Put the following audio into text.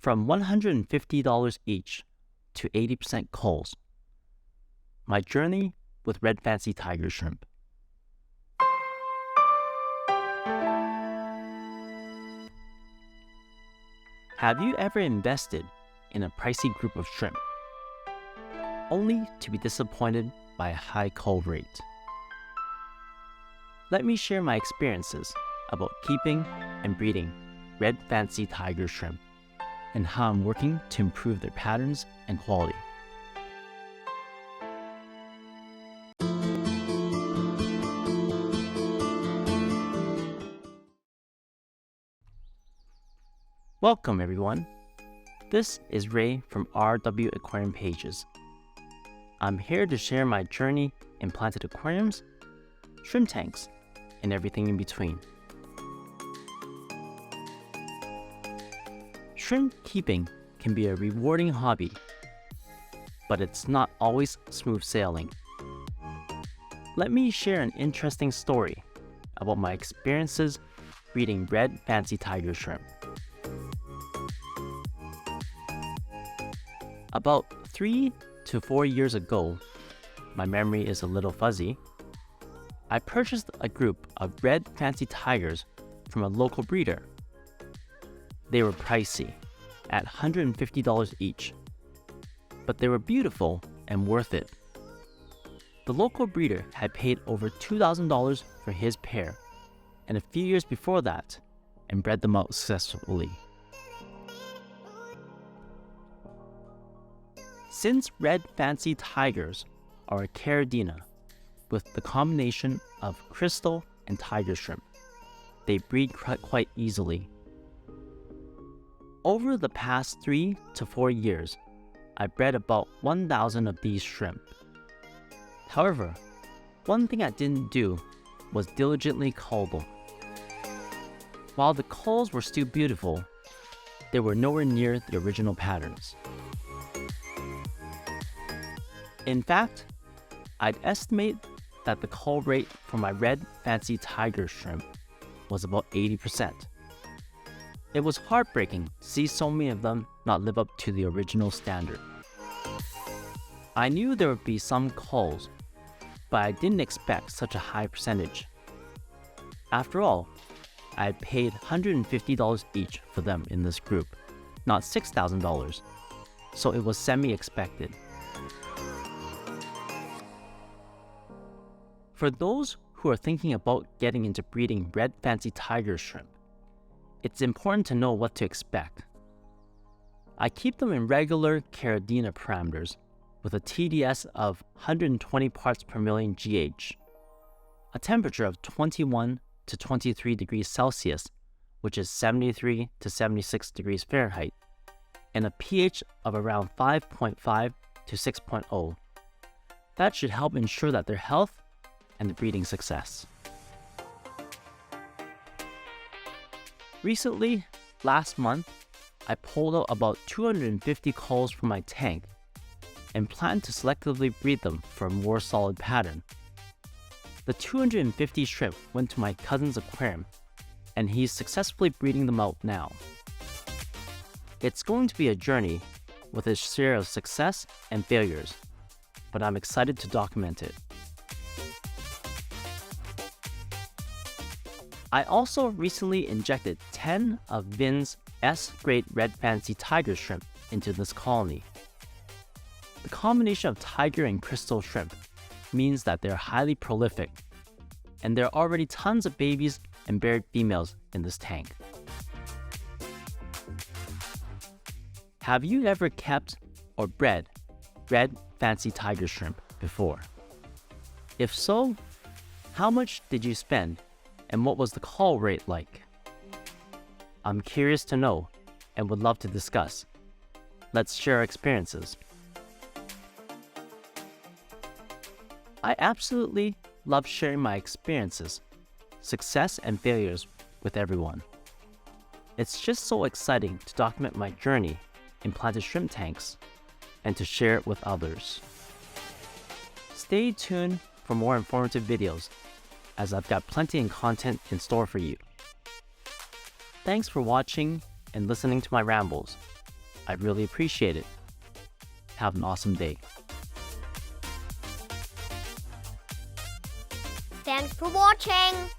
from $150 each to 80% Culls. My journey with red fancy tiger shrimp. Have you ever invested in a pricey group of shrimp, only to be disappointed by a high cull rate? Let me share my experiences about keeping and breeding red fancy tiger shrimp and how I'm working to improve their patterns and quality. Welcome everyone. This is Ray from RW Aquarium Pages. I'm here to share my journey in planted aquariums, shrimp tanks, and everything in between. Shrimp keeping can be a rewarding hobby, but it's not always smooth sailing. Let me share an interesting story about my experiences breeding red fancy tiger shrimp. About 3 to 4 years ago, my memory is a little fuzzy, I purchased a group of red fancy tigers from a local breeder. They were pricey, at $150 each, but they were beautiful and worth it. The local breeder had paid over $2,000 for his pair, and a few years before that, and bred them out successfully. Since red fancy tigers are a Caridina with the combination of crystal and tiger shrimp, they breed quite easily. Over the past 3 to 4 years, I bred about 1,000 of these shrimp. However, one thing I didn't do was diligently cull them. While the culls were still beautiful, they were nowhere near the original patterns. In fact, I'd estimate that the cull rate for my red fancy tiger shrimp was about 80%. It was heartbreaking to see so many of them not live up to the original standard. I knew there would be some culls, but I didn't expect such a high percentage. After all, I had paid $150 each for them in this group, not $6,000, so it was semi-expected. For those who are thinking about getting into breeding red fancy tiger shrimp, it's important to know what to expect. I keep them in regular Caridina parameters with a TDS of 120 parts per million GH, a temperature of 21 to 23 degrees Celsius, which is 73 to 76 degrees Fahrenheit, and a pH of around 5.5 to 6.0. That should help ensure that their health and the breeding success. Recently, last month, I pulled out about 250 culls from my tank and plan to selectively breed them for a more solid pattern. The 250 shrimp went to my cousin's aquarium, and he's successfully breeding them out now. It's going to be a journey with a share of success and failures, but I'm excited to document it. I also recently injected 10 of Vin's S-grade red fancy tiger shrimp into this colony. The combination of tiger and crystal shrimp means that they're highly prolific, and there are already tons of babies and paired females in this tank. Have you ever kept or bred red fancy tiger shrimp before? If so, how much did you spend? And what was the cull rate like? I'm curious to know and would love to discuss. Let's share our experiences. I absolutely love sharing my experiences, success and failures with everyone. It's just so exciting to document my journey in planted shrimp tanks and to share it with others. Stay tuned for more informative videos, as I've got plenty of content in store for you. Thanks for watching and listening to my rambles. I'd really appreciate it. Have an awesome day. Thanks for watching!